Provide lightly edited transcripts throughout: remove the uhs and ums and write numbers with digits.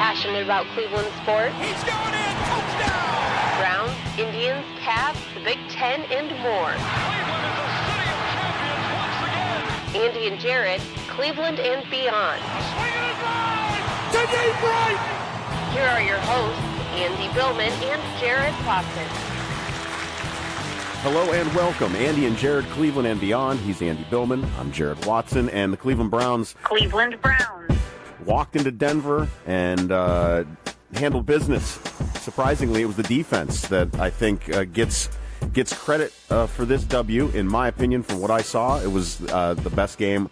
passionate about Cleveland sports. He's going in, touchdown! Browns, Indians, Cavs, the Big Ten, and more. Cleveland is a city of champions once again! Andy and Jared, Cleveland and beyond. Swinging it right! To deep right! Here are your hosts, Andy Billman and Jared Watson. Hello and welcome, Andy and Jared, Cleveland and beyond. He's Andy Billman. I'm Jared Watson, and the Cleveland Browns walked into Denver and handled business. Surprisingly, it was the defense that I think gets credit for this W. In my opinion, from what I saw, it was the best game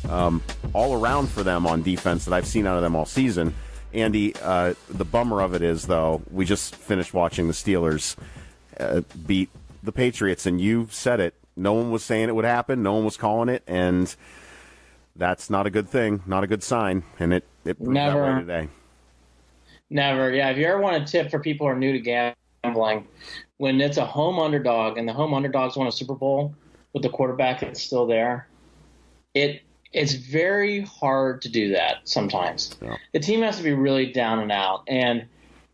all around for them on defense that I've seen out of them all season. Andy, the bummer of it is, though, we just finished watching the Steelers beat the Patriots, and you said it. No one was saying it would happen. No one was calling it, and that's not a good thing, not a good sign, and it proved that way today. Never, yeah. If you ever want a tip for people who are new to gambling, when it's a home underdog and the home underdogs won a Super Bowl with the quarterback that's still there, it's very hard to do that sometimes. Yeah. The team has to be really down and out, and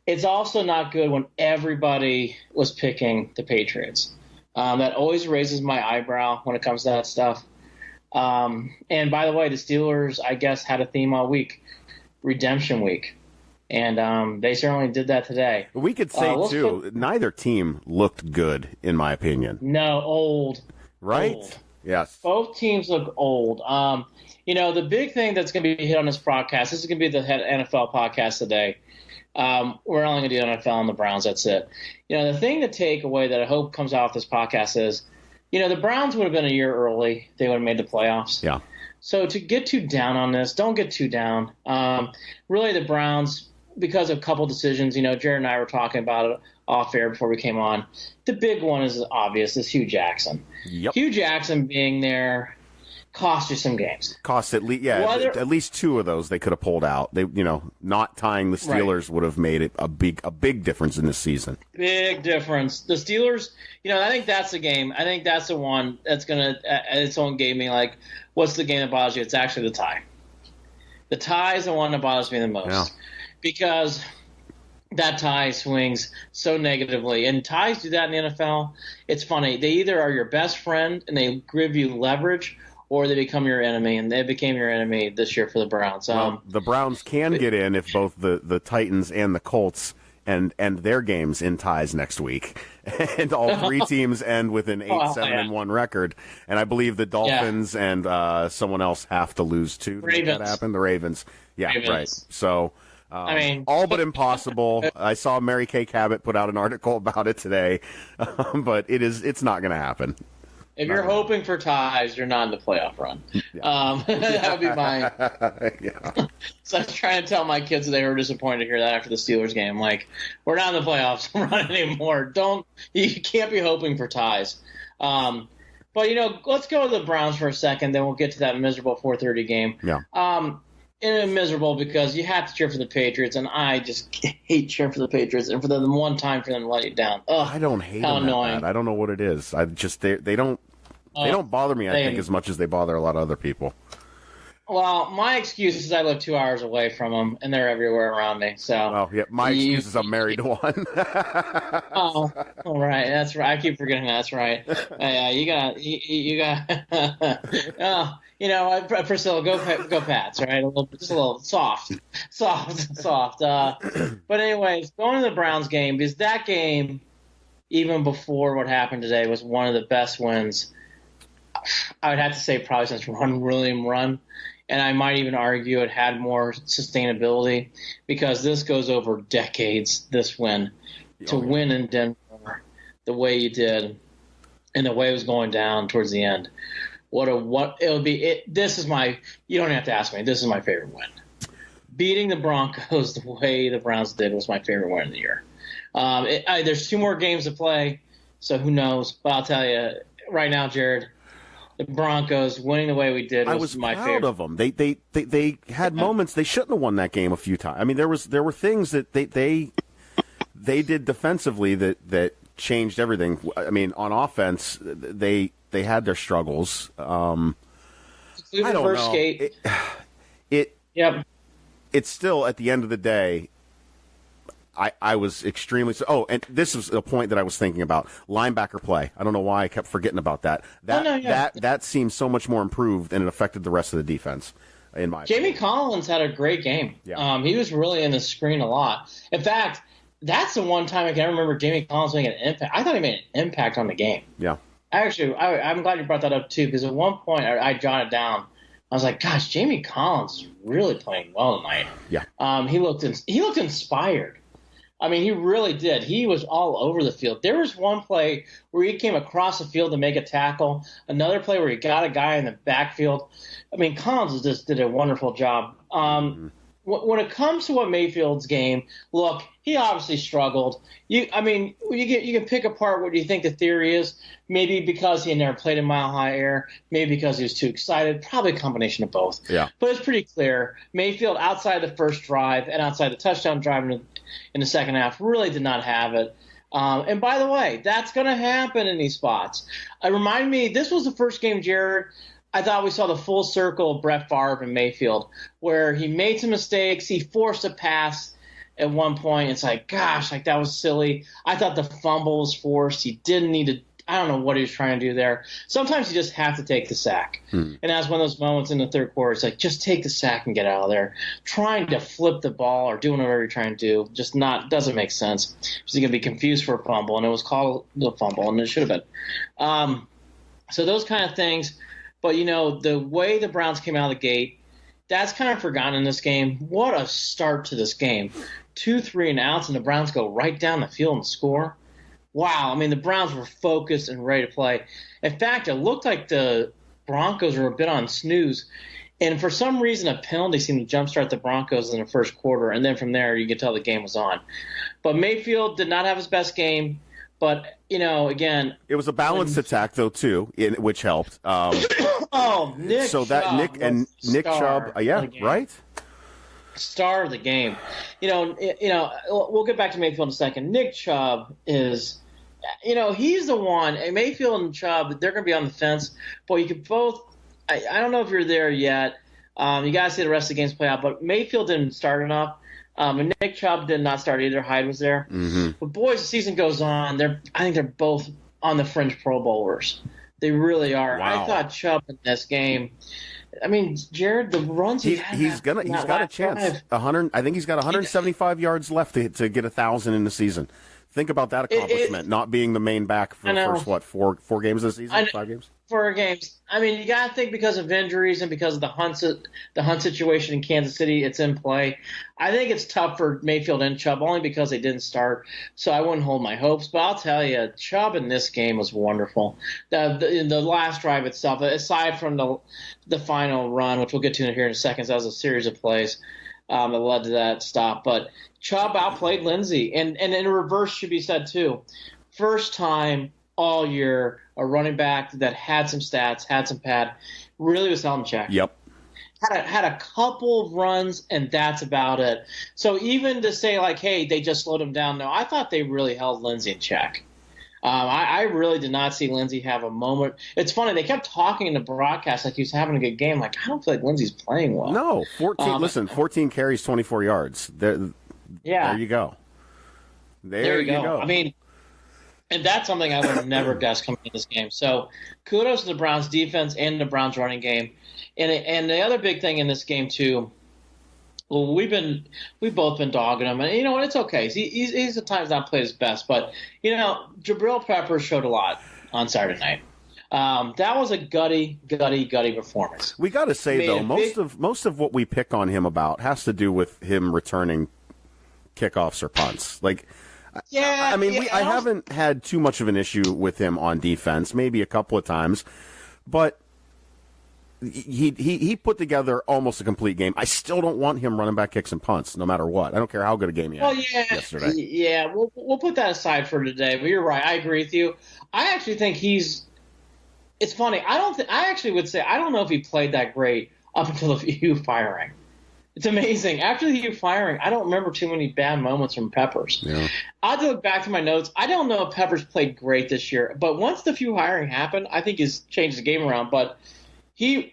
it's also not good when everybody was picking the Patriots. That always raises my eyebrow when it comes to that stuff. And by the way, the Steelers, I guess, had a theme all week, Redemption Week. And they certainly did that today. We could say, too, neither team looked good, in my opinion. No, old. Right? Old. Yes. Both teams look old. The big thing that's going to be hit on this podcast, this is going to be the NFL podcast today. We're only going to do NFL and the Browns. That's it. The thing to take away that I hope comes out of this podcast is, the Browns would have been a year early. They would have made the playoffs. Yeah. So to get too down on this, don't get too down. Really, the Browns, because of a couple decisions, Jared and I were talking about it off air before we came on. The big one is obvious, is Hugh Jackson. Yep. Hugh Jackson being there cost you some games. Cost at least two of those they could have pulled out. They, not tying the Steelers would have made it a big difference in this season. Big difference. The Steelers, I think that's the game. I think that's the one that's gonna. Someone gave me like, what's the game that bothers you? It's actually the tie. The tie is the one that bothers me the most because that tie swings so negatively, and ties do that in the NFL. It's funny. They either are your best friend and they give you leverage, or they become your enemy, and they became your enemy this year for the Browns. Well, the Browns can get in if both the Titans and the Colts and their games in ties next week. And all three teams end with an 8-7-1 record. And I believe the Dolphins and someone else have to lose, too, to make that happen. The Ravens. Yeah, Ravens. Right. So, all but impossible. I saw Mary Kay Cabot put out an article about it today. But it's not going to happen. If you're hoping for ties, you're not in the playoff run. Yeah. That would be my. Yeah. So I was trying to tell my kids that they were disappointed to hear that after the Steelers game. Like, we're not in the playoffs run anymore. You can't be hoping for ties. But let's go to the Browns for a second. Then we'll get to that miserable 4:30 game. Yeah. Miserable because you have to cheer for the Patriots, and I just hate cheering for the Patriots, and for them one time for them to let you down. Ugh, I don't hate them that bad. I don't know what it is. I just they don't bother me. I think as much as they bother a lot of other people. Well, my excuse is I live 2 hours away from them, and they're everywhere around me. So, my excuse is I'm married to one. Oh, all right, that's right. I keep forgetting that's right. You got. Priscilla, go Pats, right? Just a little soft. But anyways, going to the Browns game, because that game, even before what happened today, was one of the best wins. I would have to say probably since William Run. And I might even argue it had more sustainability because this goes over decades, this win. To win in Denver the way you did and the way it was going down towards the end. This is my – you don't have to ask me. This is my favorite win. Beating the Broncos the way the Browns did was my favorite win of the year. There's 2 more games to play, so who knows. But I'll tell you right now, Jared – the Broncos winning the way we did was my favorite. I was proud of them. They had moments. They shouldn't have won that game a few times. I mean, there were things that they did defensively that changed everything. I mean, on offense, they had their struggles. I don't know. Yep. it's still, at the end of the day, I was extremely – and this is a point that I was thinking about. Linebacker play. I don't know why I kept forgetting about that. That seems so much more improved, and it affected the rest of the defense, in my Jamie opinion. Collins had a great game. Yeah. He was really in the screen a lot. In fact, that's the one time I can remember Jamie Collins making an impact. I thought he made an impact on the game. Yeah. Actually, I'm glad you brought that up, too, because at one point I jotted down. I was like, gosh, Jamie Collins is really playing well tonight. Yeah. He looked inspired. I mean, he really did. He was all over the field. There was one play where he came across the field to make a tackle, another play where he got a guy in the backfield. I mean, Collins just did a wonderful job. When it comes to what Mayfield's game, look, he obviously struggled. You can pick apart what you think the theory is. Maybe because he had never played in Mile High Air. Maybe because he was too excited. Probably a combination of both. Yeah. But it's pretty clear. Mayfield, outside the first drive and outside the touchdown drive in the second half, really did not have it. And by the way, that's going to happen in these spots. Remind me, this was the first game, Jared, I thought we saw the full circle of Brett Favre and Mayfield, where he made some mistakes. He forced a pass at one point. It's like, gosh, like that was silly. I thought the fumble was forced. He didn't need to. I don't know what he was trying to do there. Sometimes you just have to take the sack. And that's one of those moments in the third quarter. It's like, just take the sack and get out of there. Trying to flip the ball or doing whatever you're trying to do just doesn't make sense. Because you're going to be confused for a fumble, and it was called a fumble, and it should have been. So those kind of things. But, the way the Browns came out of the gate, that's kind of forgotten in this game. What a start to this game. 2 3-and-outs, and the Browns go right down the field and score. Wow. I mean, the Browns were focused and ready to play. In fact, it looked like the Broncos were a bit on snooze. And for some reason, a penalty seemed to jumpstart the Broncos in the first quarter. And then from there, you could tell the game was on. But Mayfield did not have his best game. But, again. It was a balanced attack, though, too, which helped. Nick so that Chubb Nick Chubb, right? Star of the game. We'll get back to Mayfield in a second. Nick Chubb is, he's the one. And Mayfield and Chubb, they're going to be on the fence. But you could both. I don't know if you're there yet. You got to see the rest of the games play out. But Mayfield didn't start enough. And Nick Chubb did not start either. Hyde was there. Mm-hmm. But boys, the season goes on. I think they're both on the fringe Pro Bowlers. They really are. Wow. I thought Chubb in this game. I mean, Jared, the runs he's got a chance. 100. I think he's got 175 yards left to get 1,000 in the season. Think about that accomplishment, not being the main back for the first, four games of the season? 5 games? 4 games. I mean, you got to think because of injuries and because of the Hunt situation in Kansas City, it's in play. I think it's tough for Mayfield and Chubb only because they didn't start, so I wouldn't hold my hopes. But I'll tell you, Chubb in this game was wonderful. The last drive itself, aside from the final run, which we'll get to here in a second, that was a series of plays that led to that stop. But Chubb outplayed Lindsey, and in reverse should be said too. First time all year a running back that had some stats, had some pad, really was held in check. Yep. Had a couple of runs, and that's about it. So even to say, like, hey, they just slowed him down, no, I thought they really held Lindsey in check. I really did not see Lindsey have a moment. It's funny. They kept talking in the broadcast like he was having a good game. Like, I don't feel like Lindsey's playing well. No, 14 carries, 24 yards. There you go. There you go. I mean, and that's something I would have never guessed coming into this game. So kudos to the Browns defense and the Browns running game. And the other big thing in this game too, well, we've both been dogging him, and it's okay. He's at times not played his best, but Jabril Peppers showed a lot on Saturday night. That was a gutty performance. We got to say though, most of what we pick on him about has to do with him returning kickoffs or punts. I haven't had too much of an issue with him on defense, maybe a couple of times, but he put together almost a complete game. I still don't want him running back kicks and punts, no matter what. I don't care how good a game he had yesterday. Yeah, we'll put that aside for today. But you're right. I agree with you. I actually think it's funny. I actually would say I don't know if he played that great up until the Hugh firing. It's amazing. After the Hugh firing, I don't remember too many bad moments from Peppers. Yeah. I have to look back to my notes. I don't know if Peppers played great this year, but once the Hugh hiring happened, I think he's changed the game around. But he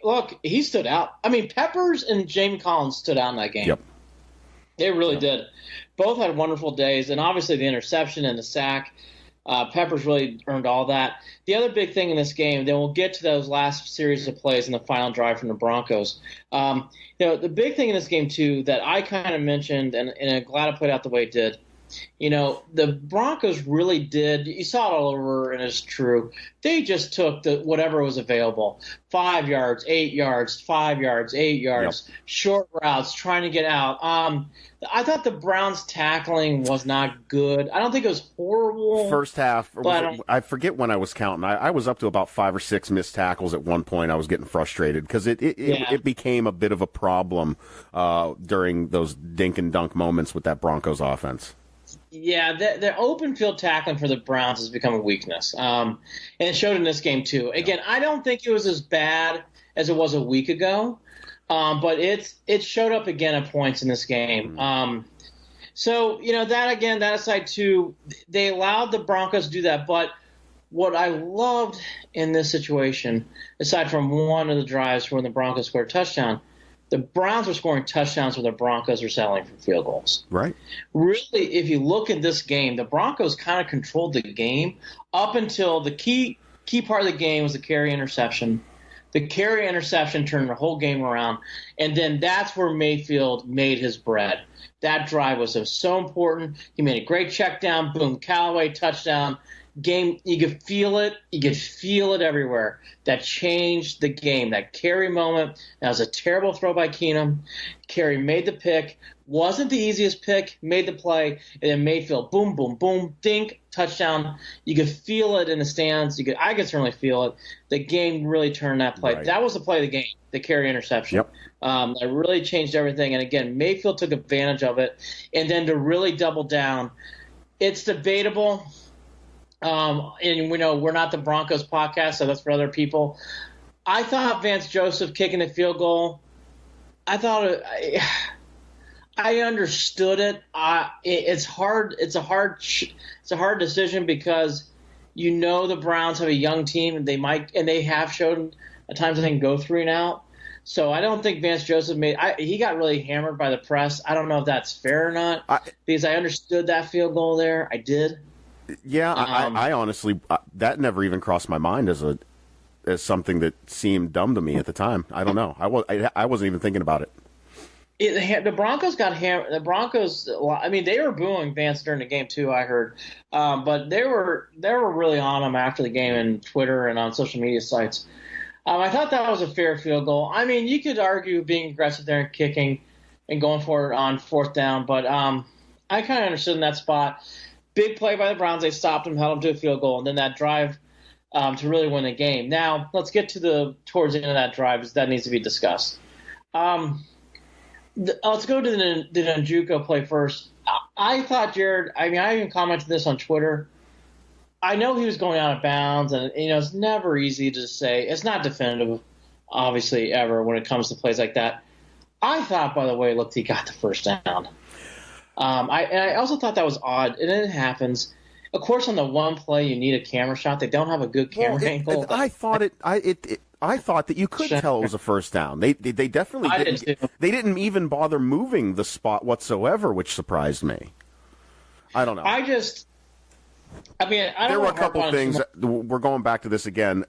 stood out. I mean, Peppers and James Collins stood out in that game. Yep. They really did. Both had wonderful days, and obviously the interception and the sack. Peppers really earned all that. The other big thing in this game, then we'll get to those last series of plays in the final drive from the Broncos. The big thing in this game, too, that I kind of mentioned, and I'm glad I put out the way it did, the Broncos really did. You saw it all over, and it's true. They just took whatever was available. 5 yards, 8 yards, 5 yards, 8 yards, short routes, trying to get out. I thought the Browns' tackling was not good. I don't think it was horrible. First half, I forget when I was counting. I was up to about 5 or 6 missed tackles at one point. I was getting frustrated because it became a bit of a problem during those dink and dunk moments with that Broncos offense. Yeah, the open field tackling for the Browns has become a weakness, and it showed in this game too. Again, I don't think it was as bad as it was a week ago, but it showed up again at points in this game. So that aside too, they allowed the Broncos to do that. But what I loved in this situation, aside from one of the drives when the Broncos scored a touchdown, the Browns were scoring touchdowns when the Broncos were settling for field goals. Right. Really, if you look at this game, the Broncos kind of controlled the game up until the key part of the game was the carry interception. The carry interception turned the whole game around, and then that's where Mayfield made his bread. That drive was so important. He made a great check down, boom, Callaway, touchdown. Game, you could feel it. You could feel it everywhere. That changed the game. That carry moment. That was a terrible throw by Keenum. Carey made the pick. Wasn't the easiest pick. Made the play. And then Mayfield, boom, boom, boom, dink, touchdown. You could feel it in the stands. I could certainly feel it. The game really turned that play. Right. That was the play of the game, the carry interception. Yep. That really changed everything. And, again, Mayfield took advantage of it. And then to really double down, it's debatable. And we know we're not the Broncos podcast, so that's for other people. I thought Vance Joseph kicking the field goal, I understood it. It's hard. It's a hard decision because the Browns have a young team and they have shown at times they can go 3 and out. So I don't think Vance Joseph he got really hammered by the press. I don't know if that's fair or not because I understood that field goal there. I did. Yeah, I honestly that never even crossed my mind as something that seemed dumb to me at the time. I don't know. I wasn't even thinking about it. The Broncos got hammered. The Broncos, I mean, they were booing Vance during the game too. I heard, but they were really on him after the game on Twitter and on social media sites. I thought that was a fair field goal. I mean, you could argue being aggressive there and kicking and going for it on 4th down, but I kind of understood in that spot. Big play by the Browns. They stopped him, held him to a field goal, and then that drive to really win the game. Now, let's get towards the end of that drive because that needs to be discussed. Let's go to the Njoku play first. I thought Jared – I mean, I even commented this on Twitter. I know he was going out of bounds, and, it's never easy to say. It's not definitive, obviously, ever when it comes to plays like that. I thought, by the way, he got the first down. I also thought that was odd, and it happens. Of course, on the one play, you need a camera shot. They don't have a good camera angle. I thought that you could tell it was a first down. They definitely didn't. They didn't even bother moving the spot whatsoever, which surprised me. I don't know. There were a couple things. We're going back to this again.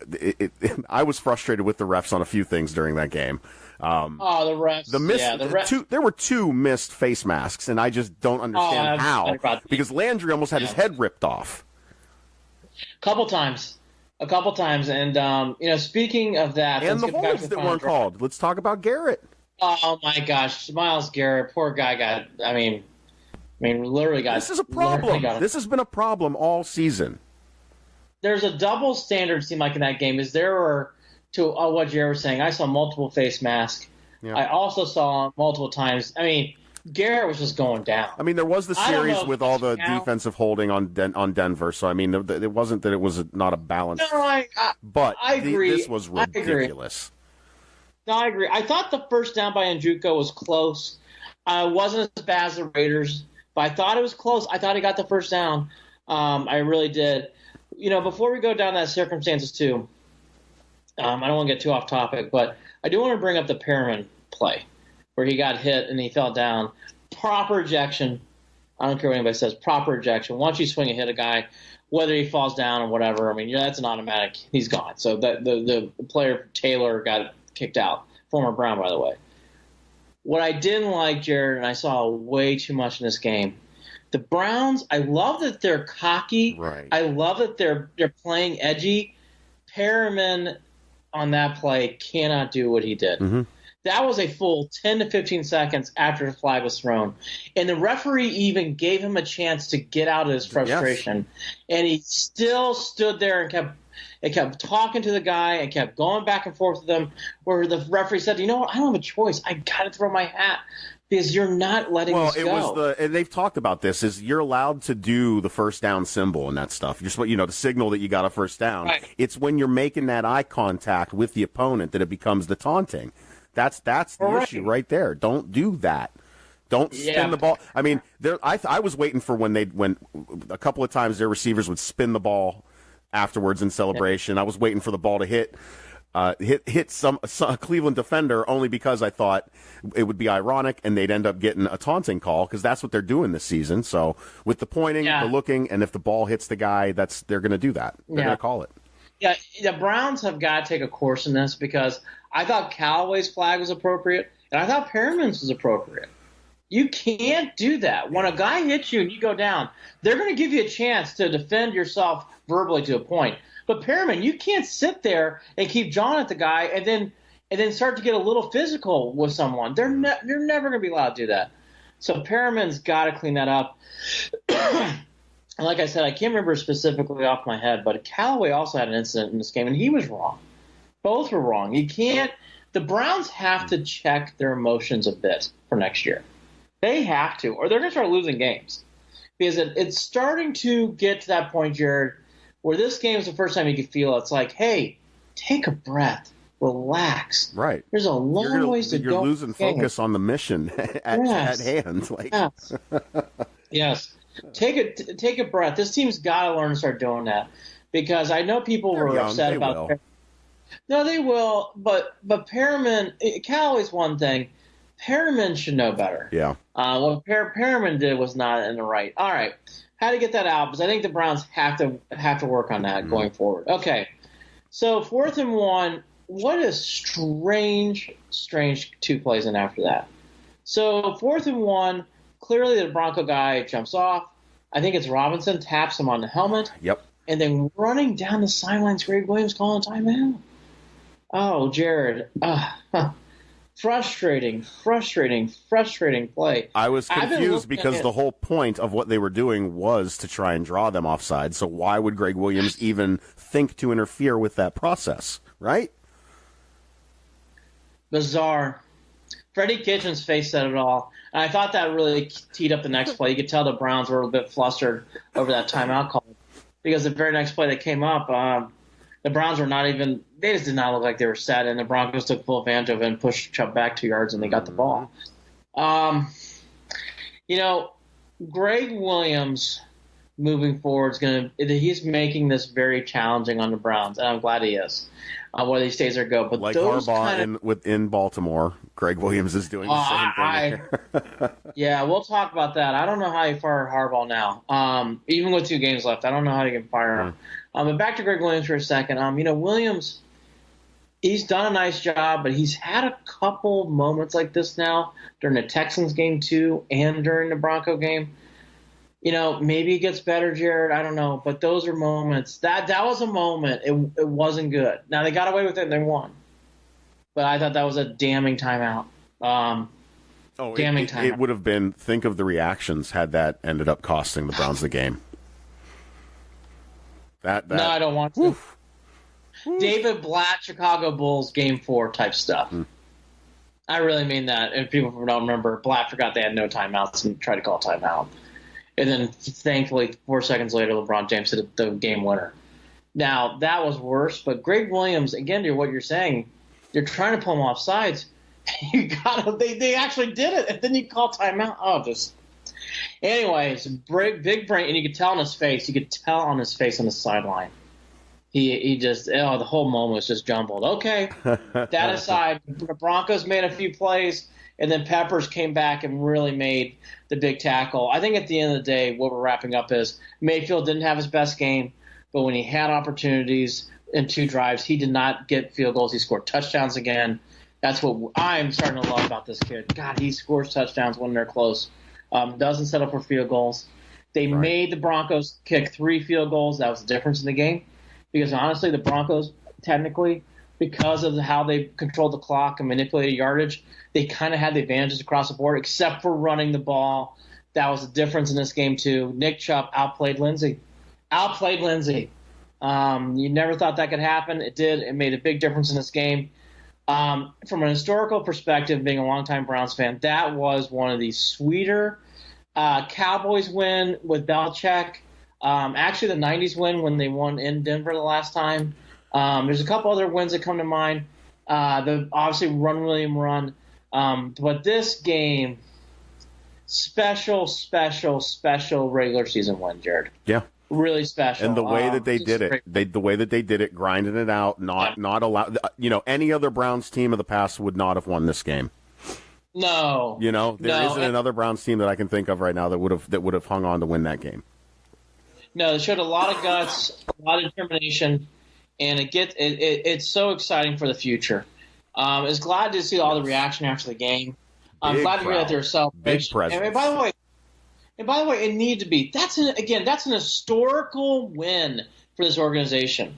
I was frustrated with the refs on a few things during that game. The refs. The refs. There were 2 missed face masks, and I just don't understand how. Because Landry almost had his head ripped off. A couple times, and speaking of that, and the holds that weren't called. Let's talk about Garrett. Oh my gosh, Myles Garrett, poor guy got. I mean, literally got. This is a problem. This has been a problem all season. There's a double standard. Seemed like in that game is there were. To what Jared was saying, I saw multiple face masks. Yeah. I also saw multiple times. I mean, Garrett was just going down. I mean, there was the series with all the defensive holding on Denver. So, I mean, it wasn't that it was not a balance. No, I agree. This was ridiculous. I agree. I thought the first down by Njoku was close. It wasn't as bad as the Raiders, but I thought it was close. I thought he got the first down. I really did. Before we go down that circumstances too, I don't want to get too off topic, but I do want to bring up the Perriman play where he got hit and he fell down. proper ejection. I don't care what anybody says. Proper ejection. Once you swing and hit a guy, whether he falls down or whatever, I mean, that's an automatic. He's gone. So the player Taylor got kicked out. Former Brown, by the way. What I didn't like, Jared, and I saw way too much in this game, the Browns, I love that they're cocky. Right. I love that they're playing edgy. Perriman on that play cannot do what he did. Mm-hmm. That was a full 10 to 15 seconds after the flag was thrown. And the referee even gave him a chance to get out of his frustration. Yes. And he still stood there and kept talking to the guy and kept going back and forth with him, where the referee said, you know what, I don't have a choice. I got to throw my hat because you're not letting this go. And they've talked about this, is you're allowed to do the first down symbol and that stuff. You're supposed, to signal that you got a first down. Right. It's when you're making that eye contact with the opponent that it becomes the taunting. That's the issue right there. Don't do that. Don't spin the ball. I mean, I was waiting for when a couple of times their receivers would spin the ball afterwards in celebration. I was waiting for the ball to hit a Cleveland defender, only because I thought it would be ironic and they'd end up getting a taunting call, because that's what they're doing this season. So with the pointing, the looking, and if the ball hits the guy, they're going to do that. They're going to call it. Yeah, the Browns have got to take a course in this, because I thought Callaway's flag was appropriate, and I thought Perriman's was appropriate. You can't do that. When a guy hits you and you go down, they're going to give you a chance to defend yourself verbally to a point. But Perriman, you can't sit there and keep jawing at the guy and then start to get a little physical with someone. You're never going to be allowed to do that. So Perriman's got to clean that up. And like I said, I can't remember specifically off my head, but Callaway also had an incident in this game, and he was wrong. Both were wrong. You can't. The Browns have to check their emotions a bit for next year. They have to, or they're going to start losing games. Because it's starting to get to that point, Jared, where this game is the first time you can feel it's like, hey, take a breath, relax. Right. There's a long ways to go. You're losing focus on the mission at hand. Yes. Yes. Take a breath. This team's got to learn to start doing that, because I know people were upset about it. No, they will, but Perriman, Callaway's one thing. Perriman should know better. Yeah. What Perriman did was not in the right. All right. How to get that out, because I think the Browns have to work on that going forward. Okay. So 4th and 1, what a strange 2 plays in after that. So 4th and 1, clearly the Bronco guy jumps off. I think it's Robinson, taps him on the helmet. Yep. And then running down the sidelines, Greg Williams calling timeout. Oh, Jared. Frustrating play. I was confused because the whole point of what they were doing was to try and draw them offside. So why would Greg Williams even think to interfere with that process, right? Bizarre. Freddie Kitchens' face said it all. And I thought that really teed up the next play. You could tell the Browns were a bit flustered over that timeout call, because the very next play that came up, the Browns were not even – they just did not look like they were set, and the Broncos took full advantage of it and pushed Chubb back 2 yards, and they got the ball. Greg Williams moving forward he's making this very challenging on the Browns, and I'm glad he is, whether he stays or go. But like Harbaugh within Baltimore, Greg Williams is doing the same thing. Yeah, we'll talk about that. I don't know how you fire Harbaugh now. Even with 2 games left, I don't know how you can fire him. But back to Greg Williams for a second. Williams, he's done a nice job, but he's had a couple moments like this now during the Texans game too, and during the Bronco game. Maybe it gets better, Jared. I don't know, but those are moments. That was a moment. It wasn't good. Now they got away with it and they won, but I thought that was a damning timeout. Damning timeout. It would have been. Think of the reactions had that ended up costing the Browns the game. No, I don't want to. David Blatt, Chicago Bulls, Game 4 type stuff. I really mean that. If people don't remember, Blatt forgot they had no timeouts and tried to call timeout. And then, thankfully, 4 seconds later, LeBron James hit the game winner. Now, that was worse, but Greg Williams, again, to what you're saying, you're trying to pull him off sides. They actually did it, and then you call timeout. Anyways, big brain, and you could tell on his face. You could tell on his face on the sideline. He just the whole moment was just jumbled. Okay, that aside, the Broncos made a few plays, and then Peppers came back and really made the big tackle. I think at the end of the day, what we're wrapping up is Mayfield didn't have his best game, but when he had opportunities in 2 drives, he did not get field goals. He scored touchdowns again. That's what I'm starting to love about this kid. God, he scores touchdowns when they're close. Doesn't settle for field goals. They made the Broncos kick 3 field goals. That was the difference in the game. Because honestly, the Broncos, technically, because of how they controlled the clock and manipulated yardage, they kind of had the advantages across the board, except for running the ball. That was the difference in this game, too. Nick Chubb outplayed Lindsey. You never thought that could happen. It did. It made a big difference in this game. From an historical perspective, being a longtime Browns fan, that was one of the sweeter Cowboys win with Belichick. Actually, the 90s win when they won in Denver the last time. There's a couple other wins that come to mind. The obviously Run William Run. But this game, special regular season win, Jared. Yeah. Really special. And the way that they did it, the way that they did it, grinding it out, not allowed. Any other Browns team of the past would not have won this game. No. There isn't another Browns team that I can think of right now that would have hung on to win that game. No, they showed a lot of guts, a lot of determination, and it's so exciting for the future. It's glad to see all the reaction after the game. I'm glad to hear that there's celebration. Big presence. And by the way, it needed to be. That's an historical win for this organization.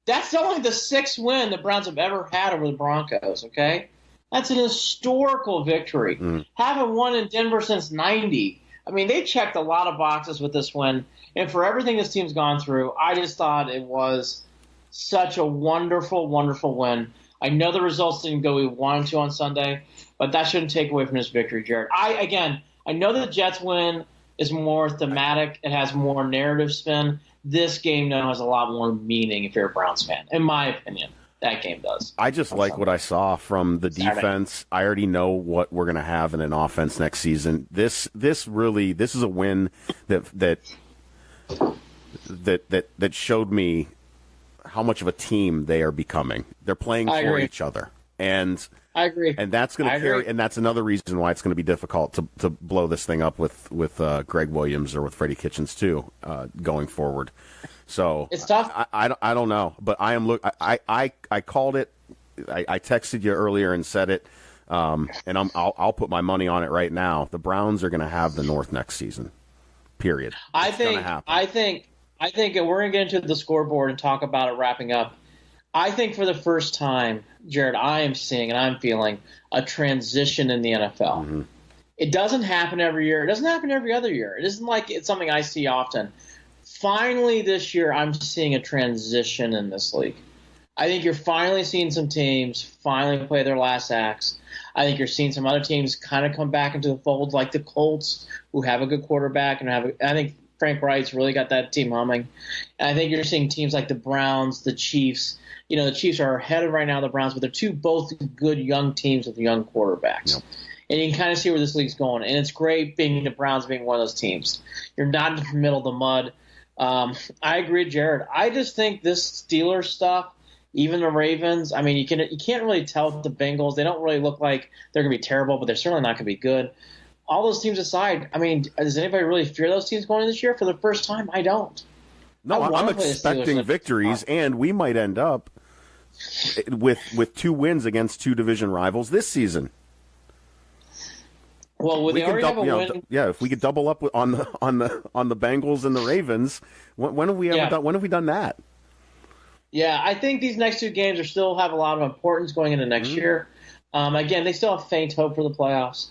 That's only the 6th win the Browns have ever had over the Broncos. Okay, that's an historical victory. Haven't won in Denver since '90. I mean, they checked a lot of boxes with this win, and for everything this team's gone through, I just thought it was such a wonderful, wonderful win. I know the results didn't go we wanted to on Sunday, but that shouldn't take away from this victory, Jared. I know the Jets win is more thematic. It has more narrative spin. This game now has a lot more meaning if you're a Browns fan, in my opinion. That game does. I just like what I saw from the defense. I already know what we're going to have in an offense next season. This is a win that showed me how much of a team they are becoming. They're playing for each other. And I agree. And that's going to carry, and that's another reason why it's going to be difficult to blow this thing up with Greg Williams or with Freddie Kitchens too, going forward. So it's tough. I don't know, but I am I called it. I texted you earlier and said it, and I'll put my money on it right now. The Browns are going to have the North next season. Period. I think we're going to get into the scoreboard and talk about it wrapping up. I think for the first time, Jared, I am seeing and I'm feeling a transition in the NFL. Mm-hmm. It doesn't happen every year. It doesn't happen every other year. It isn't like it's something I see often. Finally, this year, I'm seeing a transition in this league. I think you're finally seeing some teams finally play their last acts. I think you're seeing some other teams kind of come back into the fold, like the Colts, who have a good quarterback, and I think Frank Wright's really got that team humming. And I think you're seeing teams like the Browns, the Chiefs. The Chiefs are ahead of right now the Browns, but they're both good young teams with young quarterbacks. Yep. And you can kind of see where this league's going. And it's great being the Browns being one of those teams. You're not in the middle of the mud. I agree, Jared. I just think this Steelers stuff, even the Ravens, I mean, you can't really tell with the Bengals. They don't really look like they're going to be terrible, but they're certainly not going to be good. All those teams aside, I mean, does anybody really fear those teams going into this year? For the first time, I don't. No, I'm expecting victories, and we might end up with 2 wins against 2 division rivals this season. Well, they already have a win. If we could double up on the Bengals and the Ravens, when have we ever done? When have we done that? Yeah, I think these next 2 games still have a lot of importance going into next year. Again, they still have faint hope for the playoffs,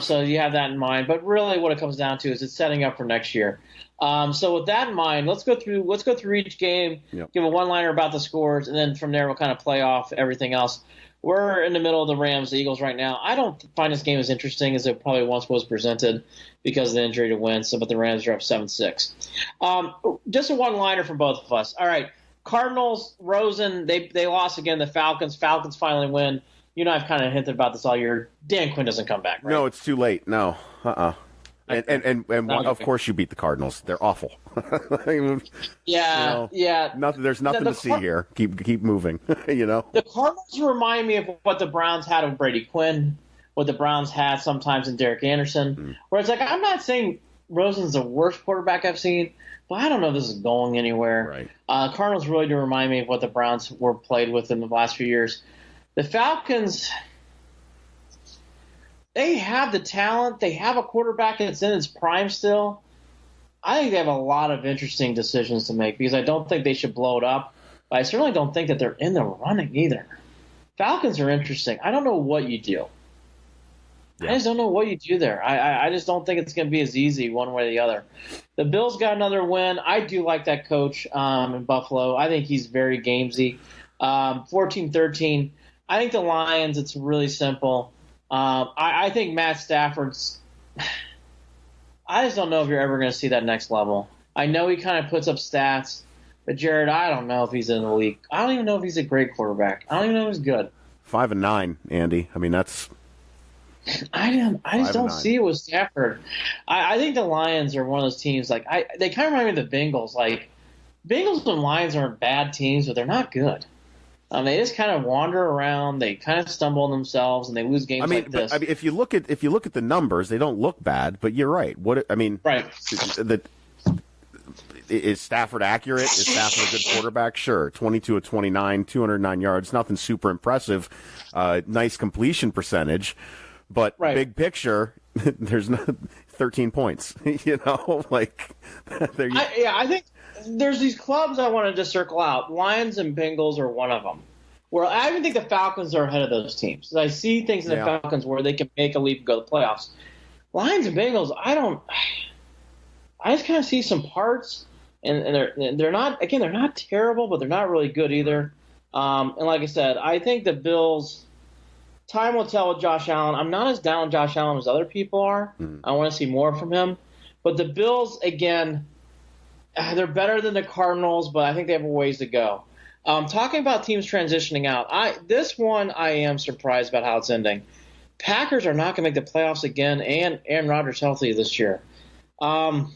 so you have that in mind. But really, what it comes down to is it's setting up for next year. So with that in mind, let's go through each game, give a one-liner about the scores, and then from there we'll kind of play off everything else. We're in the middle of the Rams, the Eagles right now. I don't find this game as interesting as it probably once was presented because of the injury to Wentz, but the Rams are up 7-6. Just a one-liner from both of us. All right, Cardinals, Rosen, they lost again. The Falcons finally win. You know, I've kind of hinted about this all year. Dan Quinn doesn't come back, right? No, it's too late. No, And of course you beat the Cardinals. They're awful. Yeah. There's nothing to see here. Keep moving. The Cardinals remind me of what the Browns had with Brady Quinn. what the Browns had sometimes in Derek Anderson. Where it's like, I'm not saying Rosen's the worst quarterback I've seen, but I don't know if this is going anywhere. Right. Cardinals really do remind me of what the Browns were played with in the last few years. The Falcons, they have the talent. They have a quarterback that's in its prime still. I think they have a lot of interesting decisions to make because I don't think they should blow it up. But I certainly don't think that they're in the running either. Falcons are interesting. I don't know what you do. Yeah. I just don't know what you do there. I just don't think it's going to be as easy one way or the other. The Bills got another win. I do like that coach in Buffalo. I think he's very gamesy. 14-13. I think the Lions, it's really simple. I think Matt Stafford's – I just don't know if you're ever going to see that next level. I know he kind of puts up stats, but Jared, I don't know if he's in the league. I don't even know if he's a great quarterback. I don't even know if he's good. 5-9, Andy. I mean, that's – I just don't see it with Stafford. I think the Lions are one of those teams, like they kind of remind me of the Bengals. Like, Bengals and Lions aren't bad teams, but they're not good. They just kind of wander around. They kind of stumble on themselves, and they lose games like this. I mean, if you look at the numbers, they don't look bad. But you're right. Right. Is Stafford accurate? Is Stafford a good quarterback? Sure. 22 of 29, 209 yards. Nothing super impressive. Nice completion percentage. But big picture, there's no 13 points. I think there's these clubs I wanted to circle out. Lions and Bengals are one of them. Where I even think the Falcons are ahead of those teams. I see things in the Falcons where they can make a leap and go to the playoffs. Lions and Bengals, I just kind of see some parts, and they're not terrible, but they're not really good either. And like I said, I think the Bills. Time will tell with Josh Allen. I'm not as down on Josh Allen as other people are. I want to see more from him. But the Bills, again, they're better than the Cardinals, but I think they have a ways to go. Talking about teams transitioning out, I am surprised about how it's ending. Packers are not going to make the playoffs again, and Aaron Rodgers healthy this year. And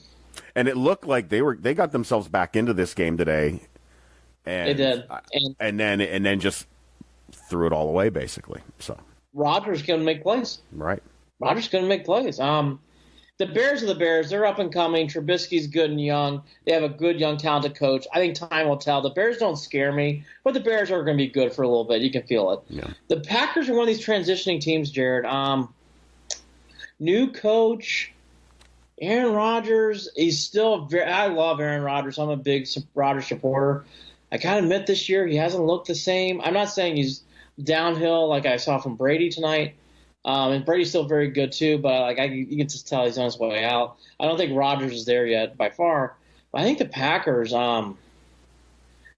it looked like they got themselves back into this game today. And, they did. And then just threw it all away, basically. So Rodgers going to make plays. Right. Rodgers going to make plays. The Bears are the Bears. They're up and coming. Trubisky's good and young. They have a good, young, talented coach. I think time will tell. The Bears don't scare me, but the Bears are going to be good for a little bit. You can feel it. Yeah. The Packers are one of these transitioning teams, Jared. New coach, Aaron Rodgers. He's still I love Aaron Rodgers. I'm a big Rodgers supporter. I got to admit this year he hasn't looked the same. I'm not saying he's downhill like I saw from Brady tonight. And Brady's still very good too, but you can just tell he's on his way out. I don't think Rodgers is there yet by far. But I think the Packers,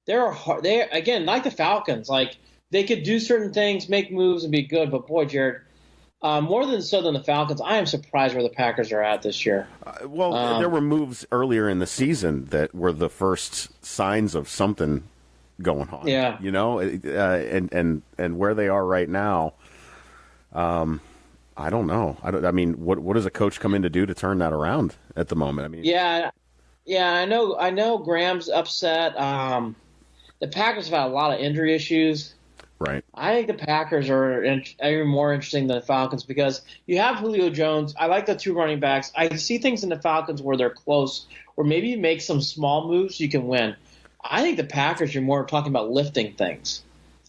they're again like the Falcons. Like they could do certain things, make moves, and be good. But boy, Jared, more than the Falcons, I am surprised where the Packers are at this year. There were moves earlier in the season that were the first signs of something going on. Yeah, and where they are right now. I don't know. What does a coach come in to do to turn that around at the moment? Yeah. I know. Graham's upset. The Packers have had a lot of injury issues. Right. I think the Packers are even more interesting than the Falcons because you have Julio Jones. I like the two running backs. I see things in the Falcons where they're close, or maybe you make some small moves you can win. I think the Packers are more talking about lifting things.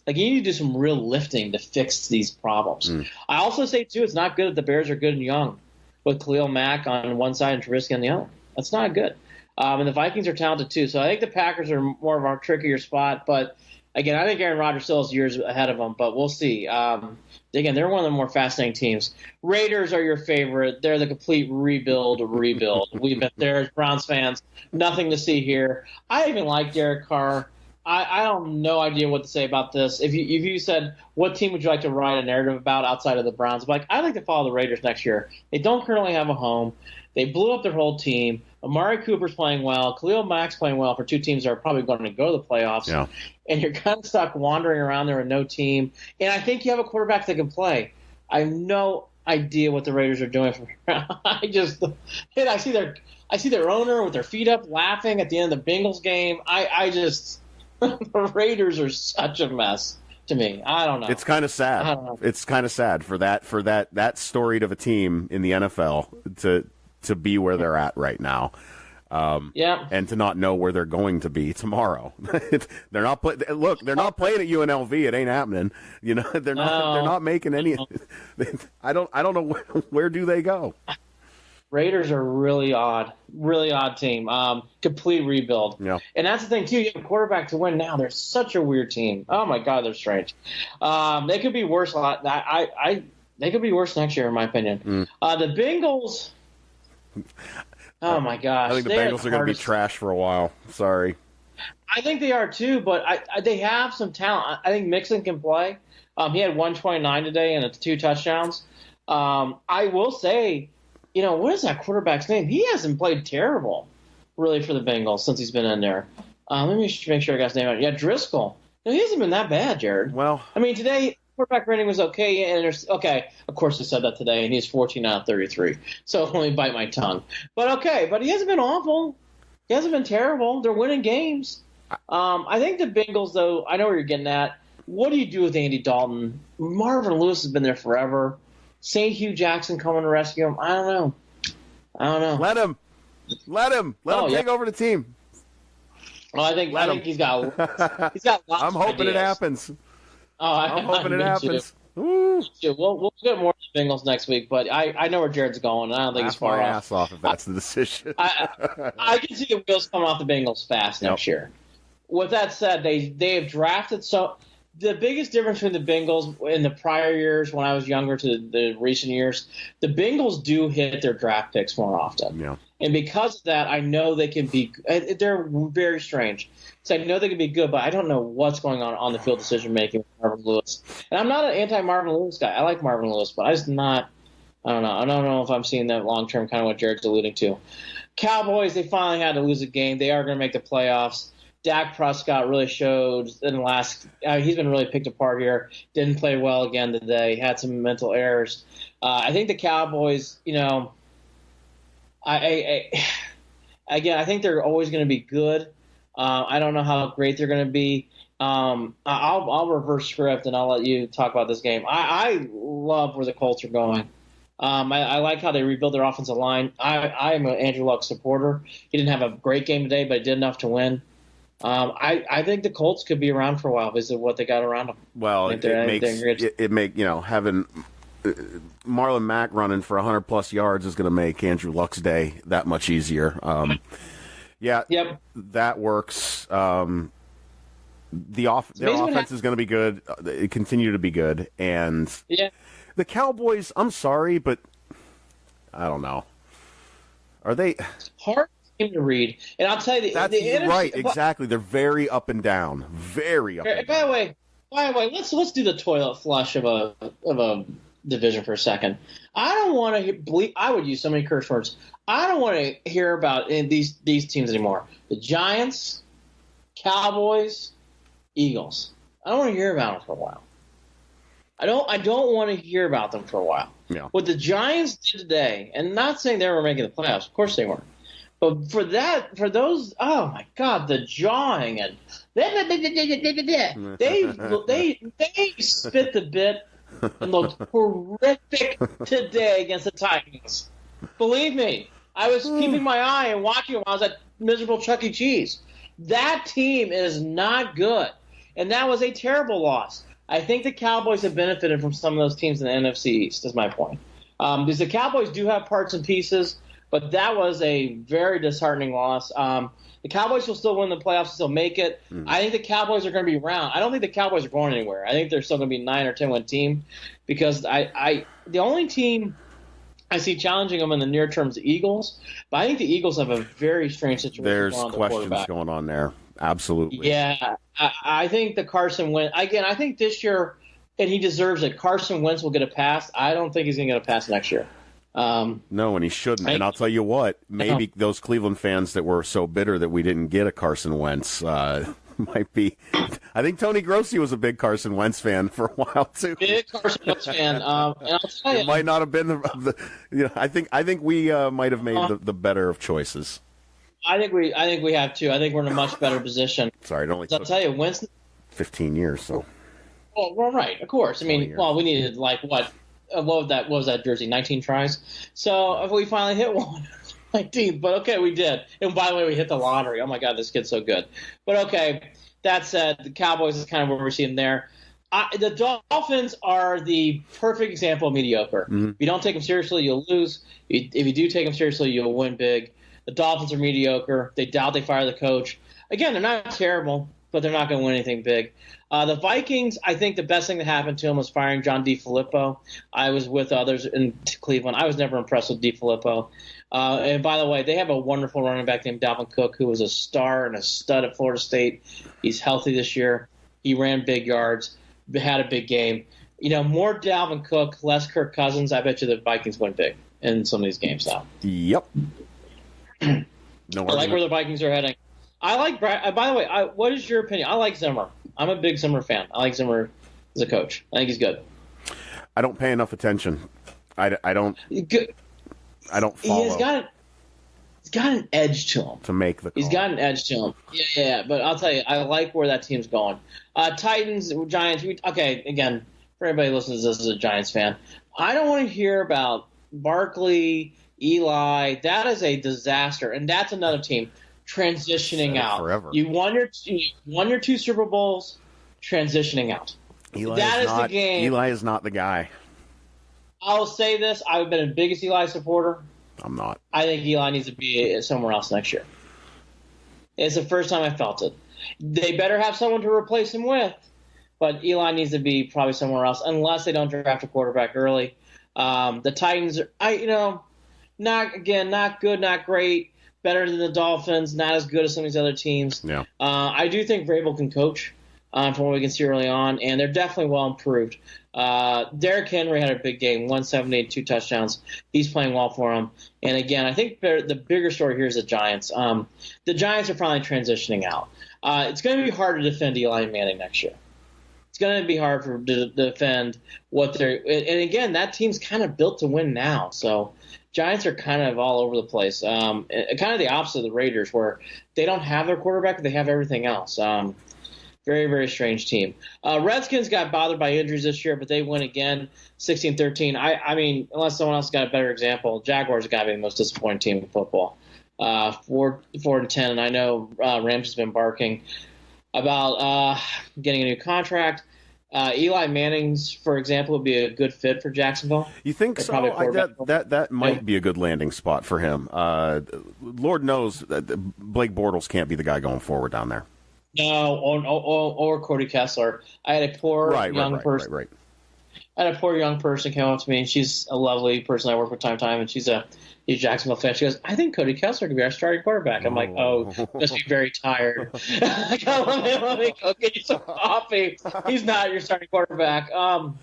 Like, you need to do some real lifting to fix these problems. I also say, too, it's not good that the Bears are good and young with Khalil Mack on one side and Trubisky on the other. That's not good. And the Vikings are talented, too. So I think the Packers are more of our trickier spot. But, again, I think Aaron Rodgers still has years ahead of them, but we'll see. Again, they're one of the more fascinating teams. Raiders are your favorite. They're the complete rebuild. We've been there as Browns fans. Nothing to see here. I even like Derek Carr. I have no idea what to say about this. If you said, what team would you like to write a narrative about outside of the Browns? I'd like to follow the Raiders next year. They don't currently have a home. They blew up their whole team. Amari Cooper's playing well. Khalil Mack's playing well for two teams that are probably going to go to the playoffs. Yeah. And you're kind of stuck wandering around there with no team. And I think you have a quarterback that can play. I have no idea what the Raiders are doing from here. I see their owner with their feet up laughing at the end of the Bengals game. The Raiders are such a mess. to me. I don't know. It's kind of sad. I don't know. It's kind of sad for that storied of a team in the NFL to be where they're at right now. And to not know where they're going to be tomorrow. They're not they're not playing at UNLV. It ain't happening. You know, they're not making any. I don't know where do they go. Raiders are really odd team. Complete rebuild. Yeah. And that's the thing too. You have a quarterback to win now. They're such a weird team. Oh my God, they're strange. They could be worse. They could be worse next year, in my opinion. The Bengals. Oh my gosh! I think the Bengals are going to be trash for a while. Sorry. I think they are too, but they have some talent. I think Mixon can play. He had 129 today and it's 2 touchdowns. I will say, what is that quarterback's name? He hasn't played terrible, really, for the Bengals since he's been in there. Let me make sure I got his name out. Yeah, Driscoll. No, he hasn't been that bad, Jared. Well, I mean, today quarterback rating was okay, and of course they said that today, and he's 14 out of 33. So let me bite my tongue. But he hasn't been awful. He hasn't been terrible. They're winning games. I think the Bengals, though, I know where you're getting at. What do you do with Andy Dalton? Marvin Lewis has been there forever. St. Hugh Jackson coming to rescue him. I don't know. Let him take over the team. Well, I think he's got lots I'm hoping it happens. I'm hoping it happens. We'll get more of the Bengals next week, but I know where Jared's going. And I don't think he's far off. Ass off if that's the decision. I can see the wheels coming off the Bengals fast next year. With that said, they have drafted so. The biggest difference between the Bengals in the prior years, when I was younger, to the recent years, the Bengals do hit their draft picks more often. Yeah. And because of that, I know they can be – they're very strange. So I know they can be good, but I don't know what's going on the field decision-making with Marvin Lewis. And I'm not an anti-Marvin Lewis guy. I like Marvin Lewis, but I don't know. I don't know if I'm seeing that long-term, kind of what Jared's alluding to. Cowboys, they finally had to lose a game. They are going to make the playoffs. Dak Prescott really showed in the last he's been really picked apart here. Didn't play well again today. Had some mental errors. I think the Cowboys, I think they're always going to be good. I don't know how great they're going to be. I'll reverse script and I'll let you talk about this game. I love where the Colts are going. I like how they rebuild their offensive line. I am an Andrew Luck supporter. He didn't have a great game today, but he did enough to win. I think the Colts could be around for a while because of what they got around them. Well, having Marlon Mack running for 100+ yards is going to make Andrew Luck's day that much easier. That works. Their offense is going to be good. They continue to be good, and the Cowboys. I'm sorry, but I don't know. Are they hard? To read, and I'll tell you, that's right. Exactly, they're very up and down. Very up. And by the way, let's do the toilet flush of a division for a second. I don't want to. I would use so many curse words. I don't want to hear about these teams anymore. The Giants, Cowboys, Eagles. I don't want to hear about them for a while. I don't want to hear about them for a while. Yeah. What the Giants did today, and not saying they were making the playoffs. Of course they weren't. But for those, oh my God, the jawing and they spit the bit and looked horrific today against the Titans. Believe me, I was keeping my eye and watching them. I was at miserable Chuck E. Cheese. That team is not good, and that was a terrible loss. I think the Cowboys have benefited from some of those teams in the NFC East. Is my point. Because the Cowboys do have parts and pieces. But that was a very disheartening loss. The Cowboys will still win the playoffs, still make it. I think the Cowboys are going to be around. I don't think the Cowboys are going anywhere. I think they're still going to be a 9 or 10 win team because the only team I see challenging them in the near term is the Eagles. But I think the Eagles have a very strange situation. There's going on questions going on there. Absolutely. Yeah, I think the Carson Wentz again. I think this year, and he deserves it. Carson Wentz will get a pass. I don't think he's going to get a pass next year. No, and he shouldn't. And I'll tell you what, maybe those Cleveland fans that were so bitter that we didn't get a Carson Wentz might be. I think Tony Grossi was a big Carson Wentz fan for a while too. Big Carson Wentz fan. And I'll tell you, it might not have been the I think we might have made the better of choices. I think we have too. I think we're in a much better position. Sorry, it only I'll tell you, Wentz. 15 years. So Well, right, of course. I mean, well, we needed like what was that jersey? 19 tries. So if we finally hit one, 19th. But okay, we did. And by the way, we hit the lottery. Oh my God, this kid's so good. But okay, that said, the Cowboys is kind of what we're seeing there. The Dolphins are the perfect example of mediocre. Mm-hmm. If you don't take them seriously, you'll lose. If you do take them seriously, you'll win big. The Dolphins are mediocre. They doubt they fire the coach. Again, they're not terrible, but they're not going to win anything big. The Vikings, I think the best thing that happened to them was firing John DeFilippo. I was with others in Cleveland. I was never impressed with DeFilippo. And by the way, they have a wonderful running back named Dalvin Cook, who was a star and a stud at Florida State. He's healthy this year. He ran big yards, had a big game. More Dalvin Cook, less Kirk Cousins. I bet you the Vikings win big in some of these games now. Yep. I like where the Vikings are heading. I like Brad. By the way, what is your opinion? I like Zimmer. I'm a big Zimmer fan. I like Zimmer as a coach. I think he's good. I don't pay enough attention. I don't. Good. I don't follow. He's got an edge to him. To make the call. He's got an edge to him. Yeah. But I'll tell you, I like where that team's going. Titans, Giants. Okay, again, for anybody who listens to this as a Giants fan, I don't want to hear about Barkley, Eli. That is a disaster, and that's another team transitioning out. Forever. You won your 2 Super Bowls, transitioning out. That is the game. Eli is not the guy. I'll say this: I've been the biggest Eli supporter. I'm not. I think Eli needs to be somewhere else next year. It's the first time I felt it. They better have someone to replace him with, but Eli needs to be probably somewhere else, unless they don't draft a quarterback early. The Titans, not good, not great. Better than the Dolphins, not as good as some of these other teams. Yeah. I do think Vrabel can coach from what we can see early on, and they're definitely well improved. Derrick Henry had a big game, 170, 2 touchdowns. He's playing well for them. And again, I think the bigger story here is the Giants. The Giants are probably transitioning out. It's going to be hard to defend Eli Manning next year. It's going to be hard to defend what they're – and again, that team's kind of built to win now. So Giants are kind of all over the place. Kind of the opposite of the Raiders, where they don't have their quarterback, but they have everything else. Very, very strange team. Redskins got bothered by injuries this year, but they win again, 16-13. I mean, unless someone else got a better example, Jaguars have got to be the most disappointing team in football. 4-10, and I know Rams has been barking about getting a new contract. Eli Manning's, for example, would be a good fit for Jacksonville. You think so? That might be a good landing spot for him. Lord knows that Blake Bortles can't be the guy going forward down there. No, or Cody Kessler. I had a poor young person. Right. I had a poor young person come up to me, and she's a lovely person I work with time to time, and she's a Jacksonville fan. She goes, "I think Cody Kessler could be our starting quarterback." I'm like, "Oh, must be very tired." I go, let me go get you some coffee. He's not your starting quarterback. I'll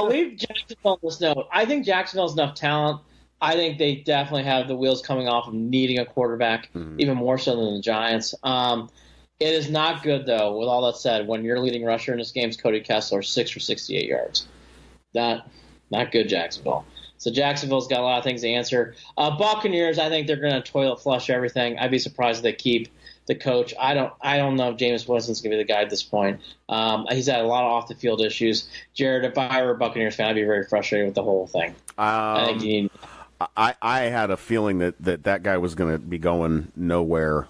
leave Jacksonville on this note. I think Jacksonville's enough talent. I think they definitely have the wheels coming off of needing a quarterback, even more so than the Giants. It is not good, though, with all that said, when your leading rusher in this game is Cody Kessler, 6 for 68 yards. Not good, Jacksonville. So Jacksonville's got a lot of things to answer. Buccaneers, I think they're going to toilet flush everything. I'd be surprised if they keep the coach. I don't know if Jameis Winston's going to be the guy at this point. He's had a lot of off-the-field issues. Jared, if I were a Buccaneers fan, I'd be very frustrated with the whole thing. I think you need... I had a feeling that guy was going to be going nowhere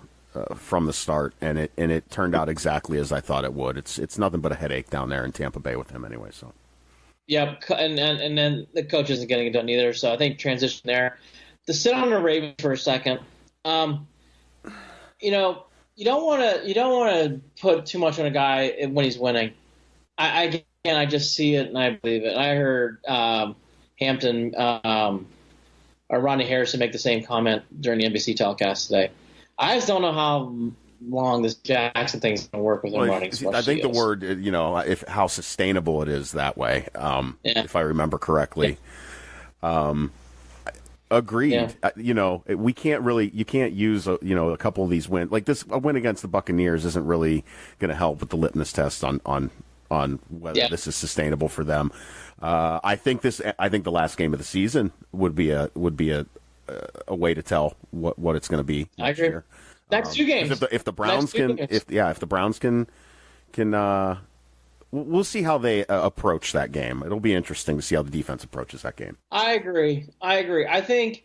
from the start, and it turned out exactly as I thought it would. It's nothing but a headache down there in Tampa Bay with him anyway. So, yep, and then the coach isn't getting it done either. So I think transition there. To sit on the Ravens for a second, you don't want to put too much on a guy when he's winning. I just see it and I believe it. I heard Hampton. Or Ronnie Harrison make the same comment during the NBC telecast today. I just don't know how long this Jackson thing is going to work with him running. I think the word, how sustainable it is that way, if I remember correctly. Agreed. Yeah. We can't really, you can't use, a couple of these wins. Like a win against the Buccaneers isn't really going to help with the litmus test on whether this is sustainable for them. I think the last game of the season would be a way to tell what it's going to be next year. Next 2 games. If the Browns can we'll see how they approach that game. It'll be interesting to see how the defense approaches that game. I agree. I think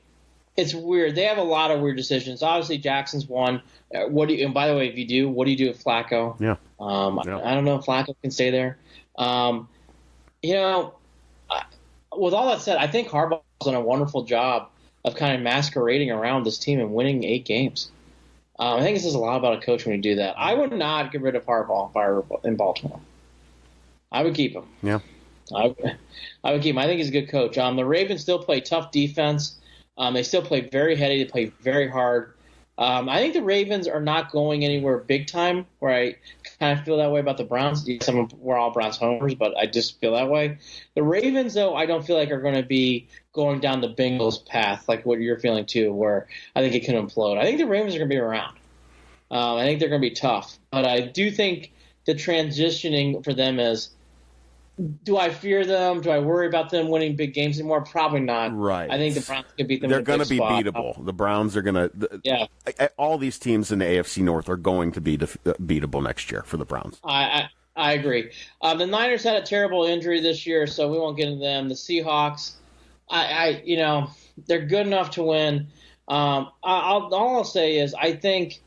it's weird. They have a lot of weird decisions. Obviously, Jackson's one. And by the way, if you do, what do you do with Flacco? Yeah. I don't know if Flacco can stay there. With all that said, I think Harbaugh's done a wonderful job of kind of masquerading around this team and winning 8 games. I think this is a lot about a coach when you do that. I would not get rid of Harbaugh if I were in Baltimore. I would keep him. Yeah. I would keep him. I think he's a good coach. The Ravens still play tough defense. They still play very heady. They play very hard. I think the Ravens are not going anywhere big time, where I kind of feel that way about the Browns. We're all Browns homers, but I just feel that way. The Ravens, though, I don't feel like are going to be going down the Bengals path, like what you're feeling too, where I think it can implode. I think the Ravens are going to be around. I think they're going to be tough. But I do think the transitioning for them is, do I fear them? Do I worry about them winning big games anymore? Probably not. Right. I think the Browns can beat them. They're going to be beatable. The Browns are going to. Yeah. All these teams in the AFC North are going to be beatable next year for the Browns. I agree. The Niners had a terrible injury this year, so we won't get into them. The Seahawks, they're good enough to win. All I'll say is I think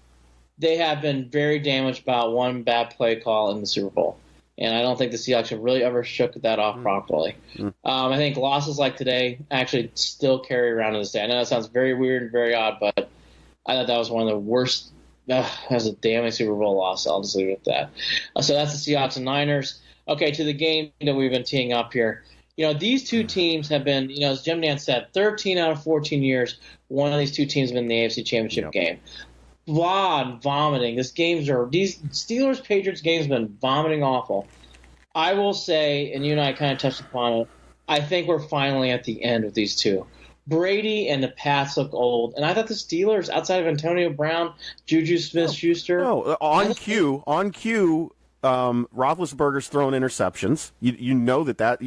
they have been very damaged by one bad play call in the Super Bowl. And I don't think the Seahawks have really ever shook that off properly. I think losses like today actually still carry around to this day. I know that sounds very weird and very odd, but I thought that was one of the worst. That was a damning Super Bowl loss. I'll just leave it at that. So that's the Seahawks and Niners. Okay, to the game that we've been teeing up here. These two teams have been, as Jim Nantz said, 13 out of 14 years, one of these two teams has been in the AFC Championship game. Vomiting. These Steelers-Patriots games have been vomiting awful. I will say, and you and I kind of touched upon it, I think we're finally at the end with these two. Brady and the Pats look old, and I thought the Steelers, outside of Antonio Brown, Juju Smith-Schuster. On cue, Roethlisberger's throwing interceptions. You know that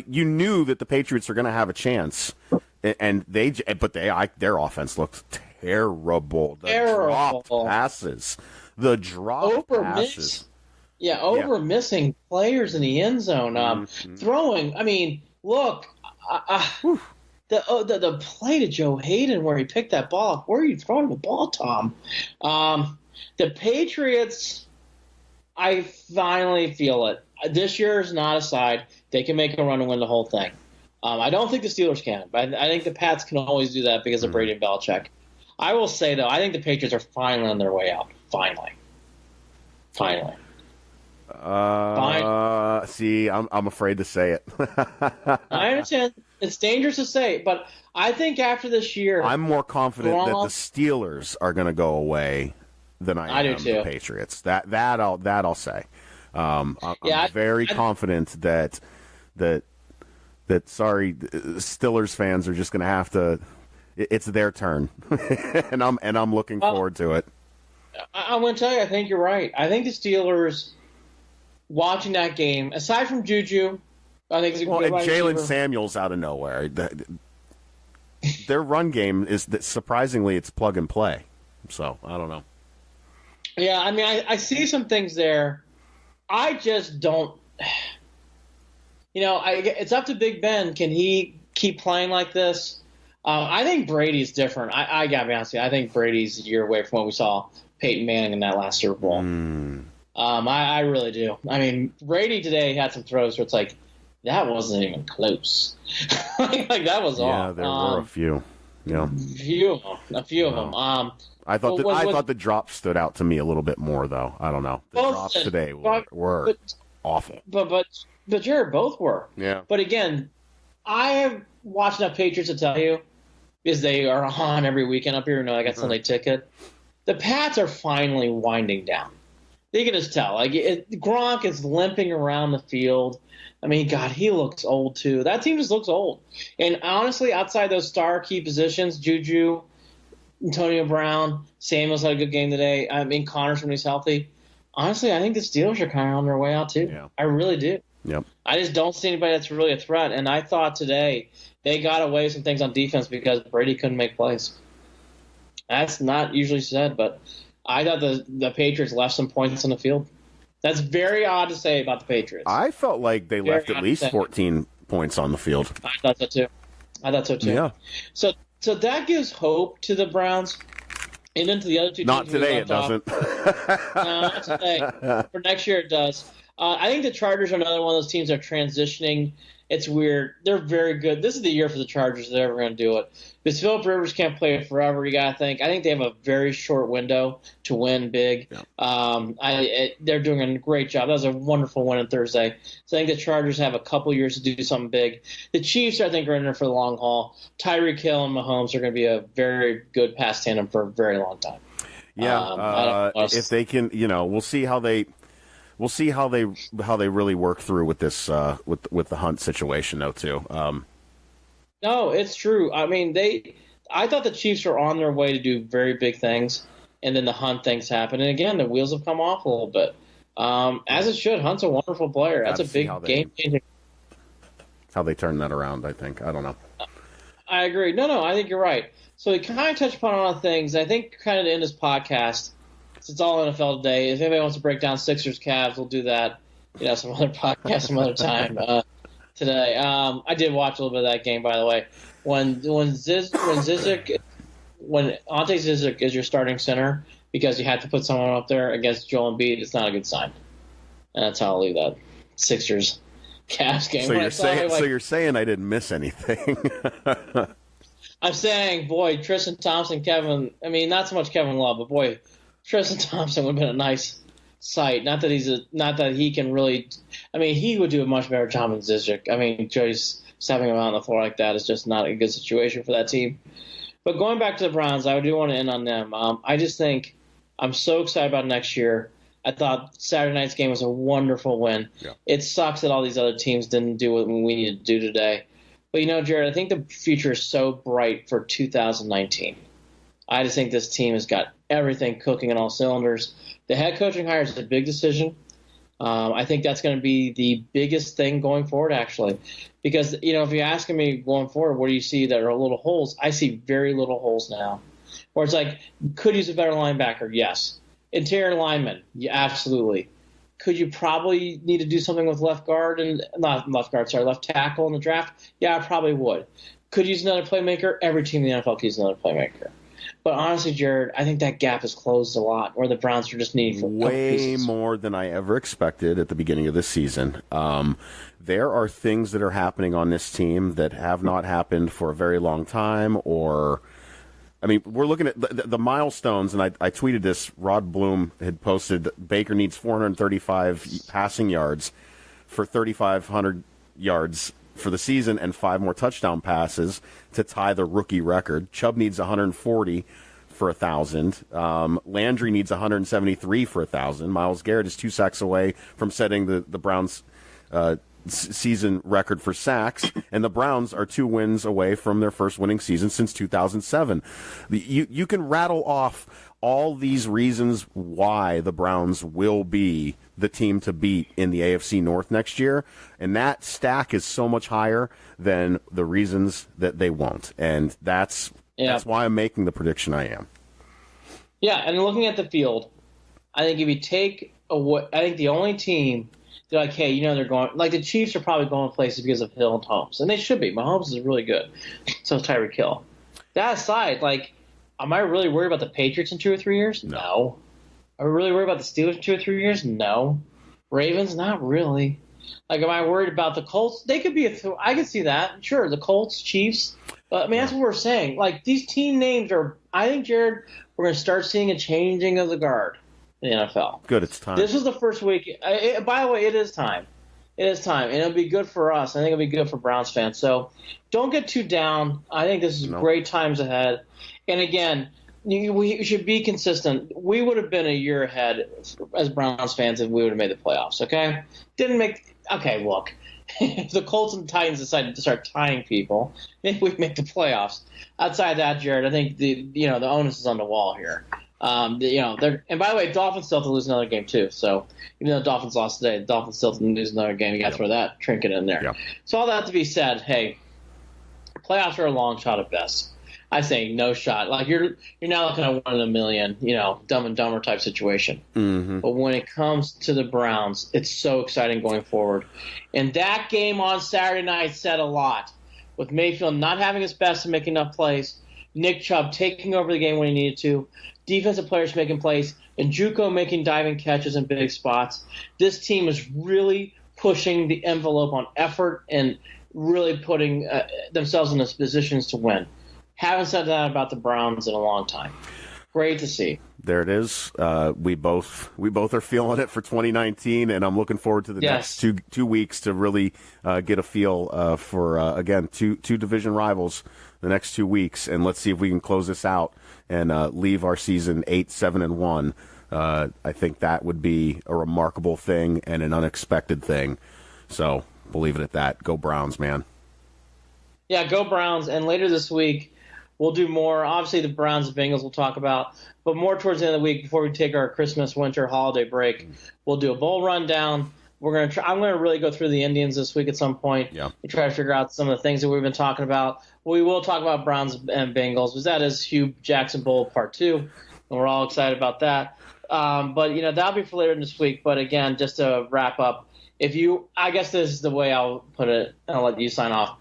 you knew that the Patriots are going to have a chance, and their offense looks terrible. Drop passes. Missing players in the end zone. Throwing. I mean, look, the play to Joe Hayden where he picked that ball up. Where are you throwing the ball, Tom? The Patriots, I finally feel it. This year is not a side. They can make a run and win the whole thing. I don't think the Steelers can, but I think the Pats can always do that because of Brady and Belichick. I will say, though, I think the Patriots are finally on their way out. Finally. See, I'm afraid to say it. I understand. It's dangerous to say, but I think after this year, I'm more confident that the Steelers are going to go away than I am the Patriots. That I'll say. I'm very confident that Steelers fans are just going to have to. It's their turn, and I'm looking forward to it. I'm going to tell you, I think you're right. I think the Steelers, watching that game, aside from Juju, I think it's a good Jalen Samuels out of nowhere. Their run game is that surprisingly it's plug and play. So I don't know. Yeah, I mean, I see some things there. I just don't. It's up to Big Ben. Can he keep playing like this? I think Brady's different. I got to be honest with you. I think Brady's a year away from what we saw Peyton Manning in that last Super Bowl. I really do. I mean, Brady today had some throws where it's like, that wasn't even close. like that was off. Yeah, there were a few. Yeah, a few of them. I thought the drops stood out to me a little bit more, though. I don't know. The drops today were awful. But Jared, both were. Yeah. But again, I have watched enough Patriots to tell you, because they are on every weekend up here. I got Sunday ticket. The Pats are finally winding down. You can just tell. Gronk is limping around the field. I mean, God, he looks old too. That team just looks old. And honestly, outside those star key positions, Juju, Antonio Brown, Samuels had a good game today. I mean, Connors when he's healthy. Honestly, I think the Steelers are kind of on their way out too. Yeah. I really do. Yep. I just don't see anybody that's really a threat. And I thought today they got away with some things on defense because Brady couldn't make plays. That's not usually said, but I thought the Patriots left some points on the field. That's very odd to say about the Patriots. I felt like they left at least 14 points on the field. I thought so too. Yeah. So that gives hope to the Browns. And into the other two teams. Not today, it doesn't. No, not today. For next year, it does. I think the Chargers are another one of those teams that are transitioning. It's weird. They're very good. This is the year for the Chargers if they're ever going to do it. Because Phillip Rivers can't play it forever, you got to think. I think they have a very short window to win big. Yeah. They're doing a great job. That was a wonderful win on Thursday. So I think the Chargers have a couple years to do something big. The Chiefs, I think, are in there for the long haul. Tyreek Hill and Mahomes are going to be a very good pass tandem for a very long time. Yeah, if they can, we'll see how they really work through with this with the Hunt situation though too. No, it's true. I mean, I thought the Chiefs were on their way to do very big things, and then the Hunt things happened. And again, the wheels have come off a little bit, as it should. Hunt's a wonderful player. That's a big game changer. How they turn that around, I think. I don't know. I agree. No, I think you're right. So we kind of touched upon a lot of things. I think kind of to end this podcast, since it's all NFL today, if anybody wants to break down Sixers Cavs, we'll do that. Some other podcast, some other time. Today, I did watch a little bit of that game, by the way. When Ante Zizic is your starting center because you had to put someone up there against Joel Embiid, it's not a good sign. And that's how I'll leave that Sixers Cavs game. So you're saying I didn't miss anything? I'm saying, boy, Tristan Thompson, Kevin. I mean, not so much Kevin Love, but boy, Tristan Thompson would have been a nice sight. Not that he can really. I mean, he would do a much better job than Zizic. I mean, just having him out on the floor like that is just not a good situation for that team. But going back to the Browns, I do want to end on them. I just think I'm so excited about next year. I thought Saturday night's game was a wonderful win. Yeah. It sucks that all these other teams didn't do what we needed to do today. But, Jared, I think the future is so bright for 2019. I just think this team has got everything cooking on all cylinders. The head coaching hire is a big decision. I think that's going to be the biggest thing going forward, actually. Because, if you're asking me going forward, what do you see that are little holes? I see very little holes now. Where it's like, could use a better linebacker? Yes. Interior lineman? Yeah, absolutely. Could you probably need to do something with left tackle in the draft? Yeah, I probably would. Could use another playmaker? Every team in the NFL could use another playmaker. But honestly, Jared, I think that gap has closed a lot, where the Browns are just needing for way more than I ever expected at the beginning of this season. There are things that are happening on this team that have not happened for a very long time, we're looking at the milestones, and I tweeted this. Rod Bloom had posted that Baker needs 435 passing yards for 3,500 yards for the season and 5 more touchdown passes to tie the rookie record. Chubb needs 140 for 1,000. Landry needs 173 for 1,000. Myles Garrett is 2 sacks away from setting the Browns' season record for sacks, and the Browns are 2 wins away from their first winning season since 2007. You can rattle off all these reasons why the Browns will be the team to beat in the AFC North next year, and that stack is so much higher than the reasons that they won't, and that's why I'm making the prediction I am. Yeah, and looking at the field, I think if you take I think the only team they're like, hey, they're going – like the Chiefs are probably going places because of Hill and Mahomes, and they should be. Mahomes is really good. So is Tyreek Hill. That aside, am I really worried about the Patriots in 2 or 3 years? No. Are we really worried about the Steelers in 2 or 3 years? No. Ravens? Not really. Am I worried about the Colts? They could be I could see that. Sure, the Colts, Chiefs. But, that's what we're saying. These team names are – I think, Jared, we're going to start seeing a changing of the guard in the NFL. Good, it's time. This is the first week. By the way, it is time. It is time, and it'll be good for us. I think it'll be good for Browns fans. So don't get too down. I think this is great times ahead. And, again – we should be consistent. We would have been a year ahead as Browns fans if we would have made the playoffs, okay? Look. If the Colts and Titans decided to start tying people, maybe we'd make the playoffs. Outside that, Jared, I think the onus is on the wall here. And by the way, Dolphins still have to lose another game too. So even though the Dolphins lost today, the Dolphins still have to lose another game. You got to throw that trinket in there. Yep. So all that to be said, hey, playoffs are a long shot at best. I say no shot. Like you're not looking at 1 in a million, Dumb and Dumber type situation. Mm-hmm. But when it comes to the Browns, it's so exciting going forward. And that game on Saturday night said a lot. With Mayfield not having his best and making enough plays, Nick Chubb taking over the game when he needed to, defensive players making plays, and Juco making diving catches in big spots. This team is really pushing the envelope on effort and really putting themselves in those positions to win. Haven't said that about the Browns in a long time. Great to see. There it is. We both are feeling it for 2019, and I'm looking forward to the next two weeks to really get a feel for again two division rivals the next 2 weeks, and let's see if we can close this out and leave our season 8-7-1. I think that would be a remarkable thing and an unexpected thing. So we'll leave it at that. Go Browns, man. Yeah, go Browns. And later this week, we'll do more. Obviously, the Browns and Bengals we'll talk about. But more towards the end of the week, before we take our Christmas, winter, holiday break, we'll do a bowl rundown. I'm going to really go through the Indians this week at some point. Yeah. And try to figure out some of the things that we've been talking about. We will talk about Browns and Bengals, because that is Hugh Jackson Bowl Part 2, and we're all excited about that. But, that'll be for later this week. But, again, just to wrap up, I guess this is the way I'll put it, and I'll let you sign off.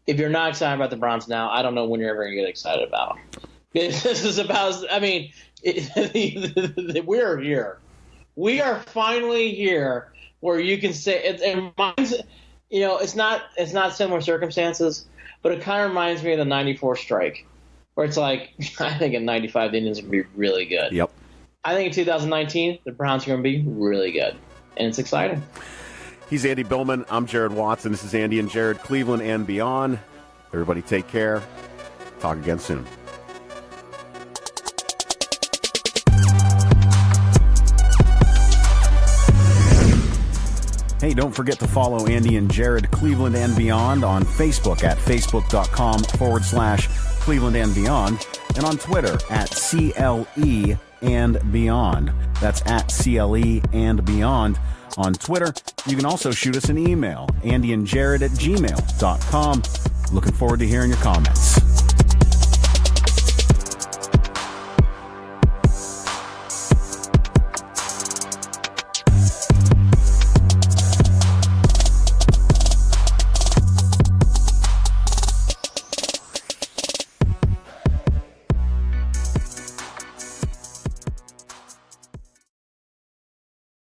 If you're not excited about the Browns now, I don't know when you're ever going to get excited about them. This is about, we're here. We are finally here where you can say, it reminds, it's not similar circumstances, but it kind of reminds me of the 94 strike, where it's like, I think in 95 the Indians are going to be really good. Yep. I think in 2019 the Browns are going to be really good, and it's exciting. He's Andy Billman. I'm Jared Watson. This is Andy and Jared, Cleveland and beyond. Everybody take care. Talk again soon. Hey, don't forget to follow Andy and Jared, Cleveland and beyond on Facebook at facebook.com/Cleveland and beyond, and on Twitter at CLE and beyond. That's at CLE and beyond. On Twitter, you can also shoot us an email, andyandjared@gmail.com. Looking forward to hearing your comments.